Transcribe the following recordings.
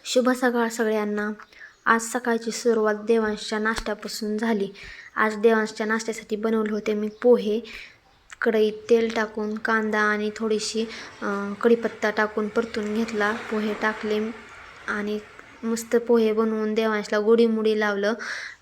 शुभ सकाळ सगळ्यांना। आज सकाळची सुरुवात देवांशच्या नाश्त्यापासून झाली। आज देवांशच्या नाश्त्यासाठी बनवले होते मी पोहे। कढईत तेल टाकून कांदा आणि थोडीशी कढीपत्ता टाकून परतून घेतला। पोहे टाकले आणि मस्त पोहे बनवून देवांशला गोडी मुडी लावलं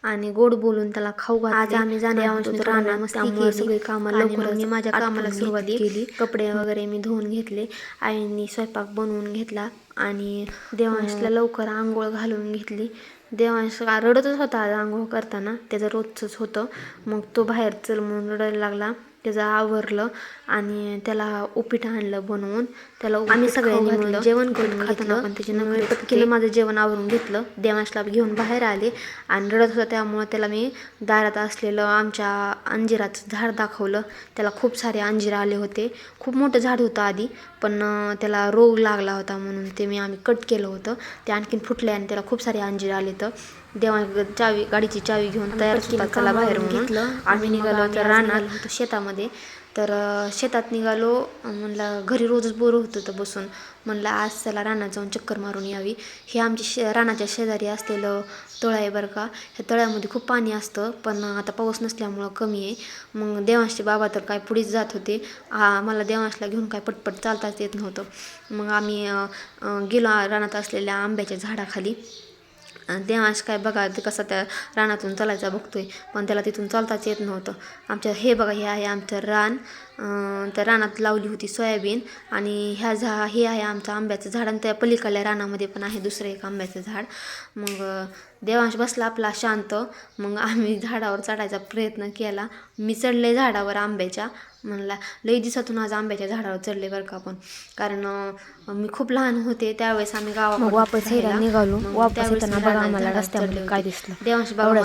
आणि गोड बोलून त्याला खाऊ घातले। आज आम्ही जाणार होतो रानात, त्यामुळे सगळी कामं लवकरच मी माझ्या कामाला सुरुवात केली। कपडे वगैरे मी धुवून घेतले, आईंनी स्वयंपाक बनवून घेतला आणि देवांशला लवकर आंघोळ घालून घेतली। देवांश रडतच होता आज आंघोळ करताना, त्याचं रोजचंच होतं। मग तो बाहेर चल म्हणून रडायला लागला, त्याचं आवरलं आणि त्याला उपीट आणलं बनवून। त्याला आम्ही सगळ्यांनी मिळून जेवण करून घेतलं, पण त्याच्यानं पटकीनं माझं जेवण आवरून घेतलं। देवांशला घेऊन बाहेर आले आणि रडत होता, त्यामुळे त्याला मी दारात असलेलं आमच्या अंजिराचं झाड दाखवलं। त्याला खूप सारे अंजीर आले होते, खूप मोठं झाड होतं आधी, पण त्याला रोग लागला होता म्हणून ते आम्ही कट केलं होतं। ते आणखीन फुटले आणि त्याला खूप सारे अंजीर आले। तर देवांश गाडीची चावी घेऊन तयार होता त्याला बाहेर घेतलं। आम्ही निघालो तर रानात शेतामध्ये, तर शेतात निघालो। म्हणलं घरी रोजच बोर होत होतं बसून, म्हणलं आज त्याला रानात जाऊन चक्कर मारून यावी। हे आमच्या रानाच्या शेजारी असलेलं तळं आहे बरं का। ह्या तळ्यामध्ये खूप पाणी असतं, पण आता पाऊस नसल्यामुळं कमी आहे। मग देवांशचे बाबा तर काय पुढेच जात होते, मला देवांशला घेऊन काय पटपट चालताच येत नव्हतं। मग आम्ही गेलो रानात असलेल्या आंब्याच्या झाडाखाली। देवांश काय बघा कसा त्या रानातून चालायचा बघतोय, पण त्याला तिथून चालताच येत नव्हतं। हे बघा, हे आहे आमचं रान। त्या रानात लावली होती सोयाबीन आणि हे आहे आमचं आंब्याचं झाड आणि त्या पलीकडल्या रानामध्ये पण आहे दुसरं एक आंब्याचं झाड। मग देवांश बसला आपला शांत। मग आम्ही झाडावर चढायचा प्रयत्न केला, मी चढले झाडावर आंब्याच्या। म्हणला लई दिवसातून आज आंब्याच्या झाडावर चढले बरं का, पण कारण मी खूप लहान होते त्यावेळेस आम्ही गावाकडे वापस निघालो। वापस येताना बघा आम्हाला रस्त्यामध्ये काय दिसलं, देवांश बाबा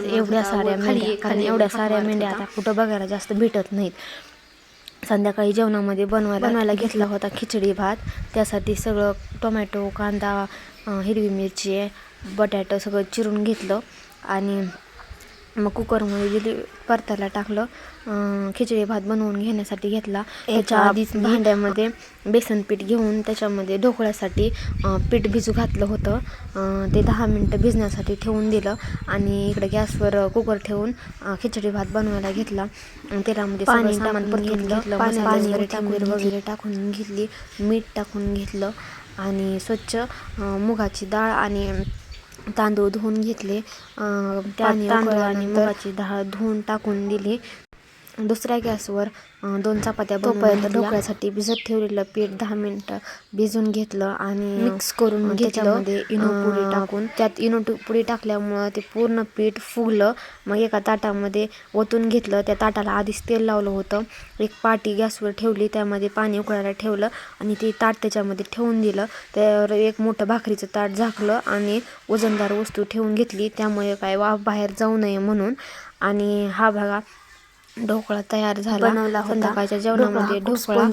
एवढ्या साऱ्या मेंढ्या आता कुठं बघायला जास्त भेटत नाहीत। संध्याकाळी जेवणामध्ये बनवायला घेतला होता खिचडी भात। त्यासाठी सगळं टोमॅटो, कांदा, हिरवी मिरची, बटाटो सगळं चिरून घेतलं आणि मग कुकरमध्ये परतायला टाकलं। खिचडी भात बनवून घेण्यासाठी घेतला। याच्या आधीच भांड्यामध्ये बेसन पीठ घेऊन त्याच्यामध्ये ढोकळ्यासाठी पीठ भिजू घातलं होतं। ते 10 मिनटं भिजण्यासाठी ठेवून दिलं आणि इकडे गॅसवर कुकर ठेवून खिचडी भात बनवायला घेतला। तेलामध्ये पाणी सामान परतून घेतलं, पाणी वगैरे टाकून घेतली, मीठ टाकून घेतलं आणि स्वच्छ मुगाची डाळ आणि तांदूळ धुवून घेतले। तांदूळ आणि मुगाची डाळ धुवून टाकून दिली। दुसऱ्या गॅसवर 2 चपात्या बनवून ढोकळ्यासाठी भिजत ठेवलेलं पीठ 10 मिनटं भिजून घेतलं आणि मिक्स करून त्याच्यामध्ये इनो पुडी टाकून, त्यात इनो पुडी टाकल्यामुळं ते पूर्ण पीठ फुगलं। मग एका ताटामध्ये ओतून घेतलं, त्या ताटाला आधीच तेल लावलं होतं। एक पाटी गॅसवर ठेवली, त्यामध्ये पाणी उकळायला ठेवलं आणि ते ताट त्याच्यामध्ये ठेवून दिलं। त्यावर एक मोठं भाकरीचं ताट झाकलं आणि वजनदार वस्तू ठेवून घेतली, त्यामुळे काय वाफ बाहेर जाऊ नये म्हणून। आणि हा बघा ढोकळा तयार झाला। संध्याकाळच्या जेवणामध्ये ढोकळा